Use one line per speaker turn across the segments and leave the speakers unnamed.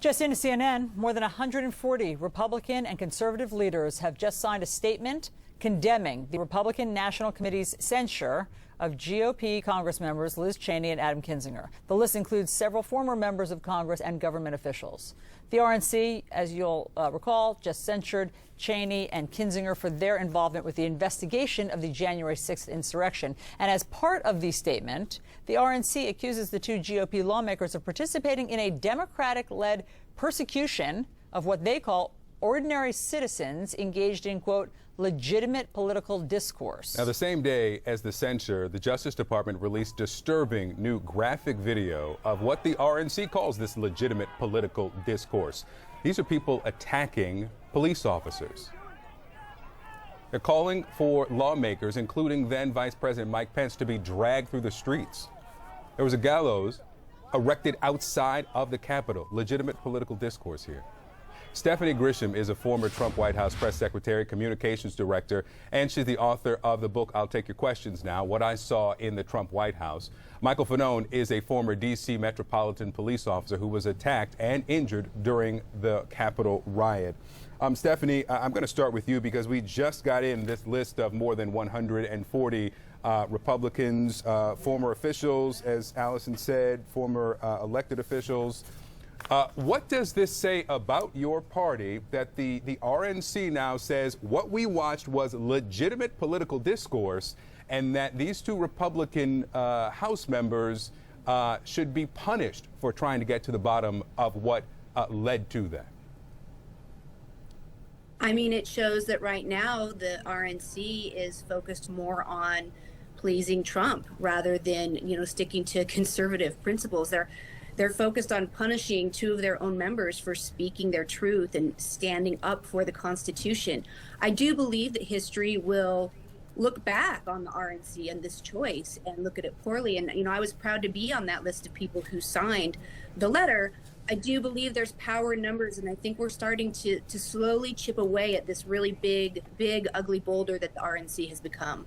Just into CNN, more than 140 Republican and conservative leaders have just signed a statement condemning the Republican National Committee's censure of GOP Congress members Liz Cheney and Adam Kinzinger. The list includes several former members of Congress and government officials. The RNC, as you'll recall, just censured Cheney and Kinzinger for their involvement with the investigation of the January 6th insurrection. And as part of the statement, the RNC accuses the two GOP lawmakers of participating in a Democratic-led persecution of what they call ordinary citizens engaged in, quote, legitimate political discourse.
Now, the same day as the censure, the Justice Department released disturbing new graphic video of what the RNC calls this legitimate political discourse. These are people attacking police officers. They're calling for lawmakers, including then Vice President Mike Pence, to be dragged through the streets. There was a gallows erected outside of the Capitol. Legitimate political discourse here. Stephanie Grisham is a former Trump White House press secretary, communications director, and she's the author of the book, I'll Take Your Questions Now, What I Saw in the Trump White House. Michael Fanone is a former D.C. Metropolitan Police officer who was attacked and injured during the Capitol riot. Stephanie, I'm going to start with you because we just got in this list of more than 140 Republicans, former officials, as Allison said, former elected officials. What does this say about your party that the RNC now says what we watched was legitimate political discourse and that these two Republican House members should be punished for trying to get to the bottom of what led to that?
I mean, it shows that right now the RNC is focused more on pleasing Trump rather than, sticking to conservative principles. They're focused on punishing two of their own members for speaking their truth and standing up for the Constitution. I do believe that history will look back on the RNC and this choice and look at it poorly. And, I was proud to be on that list of people who signed the letter. I do believe there's power in numbers, and I think we're starting to slowly chip away at this really big, ugly boulder that the RNC has become.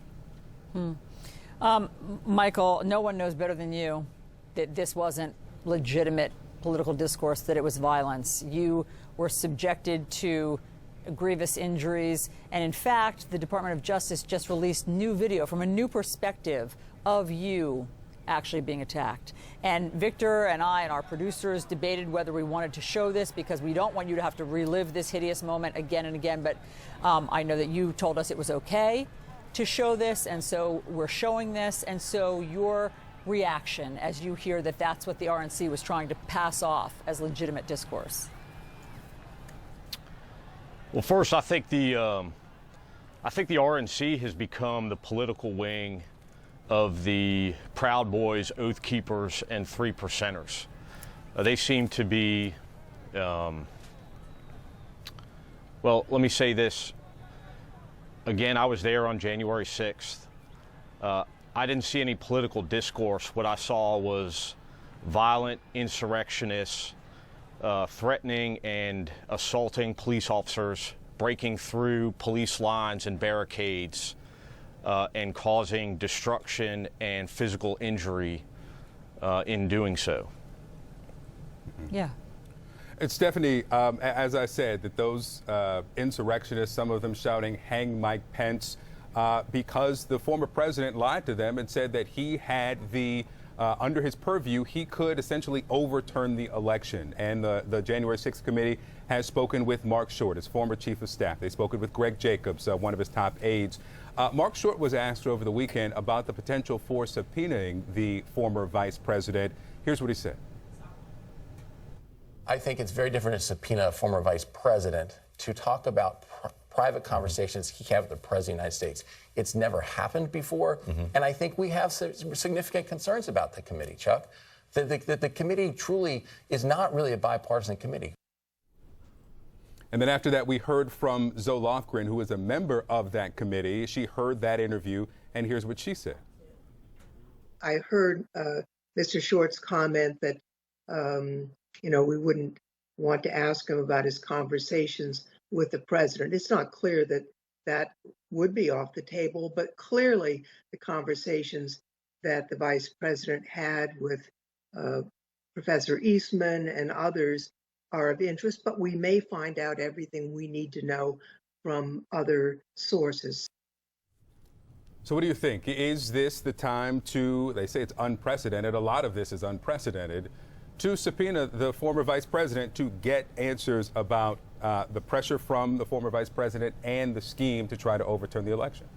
Michael, no one knows better than you that this wasn't legitimate political discourse, that it was violence. You were subjected to grievous injuries. And in fact, the Department of Justice just released new video from a new perspective of you actually being attacked. And Victor and I and our producers debated whether we wanted to show this because we don't want you to have to relive this hideous moment again and again. But I know that you told us it was okay to show this. And so we're showing this. And so your reaction as you hear that that's what the RNC was trying to pass off as legitimate discourse?
Well, first, I think the RNC has become the political wing of the Proud Boys, Oath Keepers, and Three Percenters. They seem to be, well, let me say this. Again, I was there on January 6th. I didn't see any political discourse. What I saw was violent insurrectionists threatening and assaulting police officers, breaking through police lines and barricades, and causing destruction and physical injury in doing so.
Yeah.
And Stephanie, as I said, that those insurrectionists, some of them shouting, "Hang Mike Pence," because the former president lied to them and said that he had under his purview, he could essentially overturn the election. And the January 6th committee has spoken with Mark Short, his former chief of staff. They've spoken with Greg Jacobs, one of his top aides. Mark Short was asked over the weekend about the potential for subpoenaing the former vice president. Here's what he said.
I think it's very different to subpoena a former vice president to talk about private conversations he had with the President of the United States. It's never happened before, and I think we have some significant concerns about the committee, Chuck. The committee truly is not really a bipartisan committee.
And then after that, we heard from Zoe Lofgren, who is a member of that committee. She heard that interview, and here's what she said.
I heard Mr. Short's comment that, we wouldn't want to ask him about his conversations with the president. It's not clear that that would be off the table, but clearly the conversations that the vice president had with Professor Eastman and others are of interest, but we may find out everything we need to know from other sources.
So what do you think? Is this the time to, they say it's unprecedented, a lot of this is unprecedented, to subpoena the former vice president to get answers about the pressure from the former vice president and the scheme to try to overturn the election?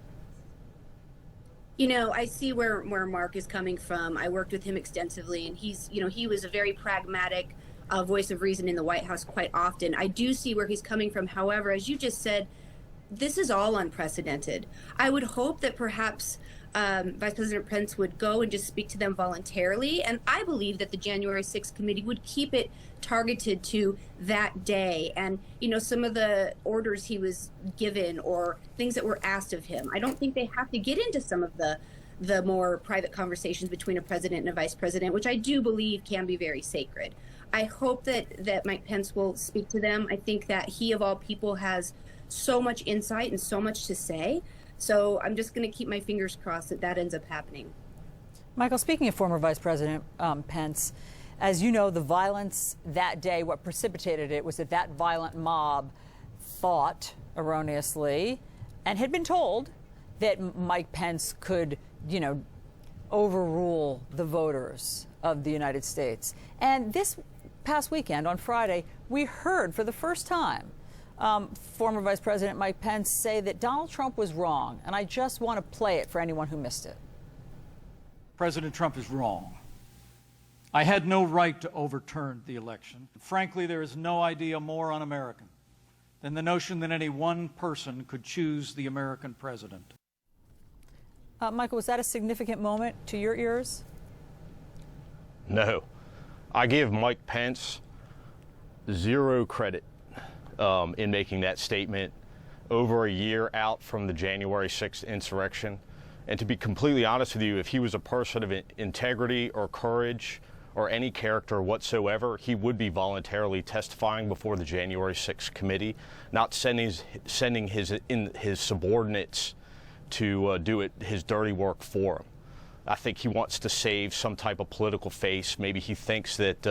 You know, I see where Mark is coming from. I worked with him extensively, and he was a very pragmatic voice of reason in the White House quite often. I do see where he's coming from. However, as you just said, this is all unprecedented. I would hope that perhaps Vice President Pence would go and just speak to them voluntarily. And I believe that the January 6th committee would keep it targeted to that day. And, you know, some of the orders he was given or things that were asked of him, I don't think they have to get into some of the more private conversations between a president and a vice president, which I do believe can be very sacred. I hope that Mike Pence will speak to them. I think that he, of all people, has so much insight and so much to say. So I'm just going to keep my fingers crossed that ends up happening.
Michael, speaking of former Vice President Pence, as you know, the violence that day, what precipitated it was that violent mob thought erroneously and had been told that Mike Pence could, you know, overrule the voters of the United States. And this past weekend, on Friday, we heard for the first time former Vice President Mike Pence say that Donald Trump was wrong. And I just want to play it for anyone who missed it.
President Trump is wrong. I had no right to overturn the election. Frankly, there is no idea more un-American than the notion that any one person could choose the American president.
Michael, was that a significant moment to your ears?
No. I give Mike Pence zero credit in making that statement over a year out from the January 6th insurrection. And to be completely honest with you, if he was a person of integrity or courage or any character whatsoever, he would be voluntarily testifying before the January 6th committee, not sending his subordinates to do his dirty work for him. I think he wants to save some type of political face. Maybe he thinks that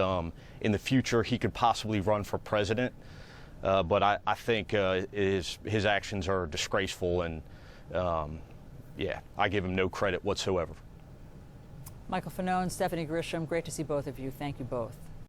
in the future he could possibly run for president. But I think his actions are disgraceful, and yeah, I give him no credit whatsoever.
Michael Fanone, Stephanie Grisham, great to see both of you. Thank you both.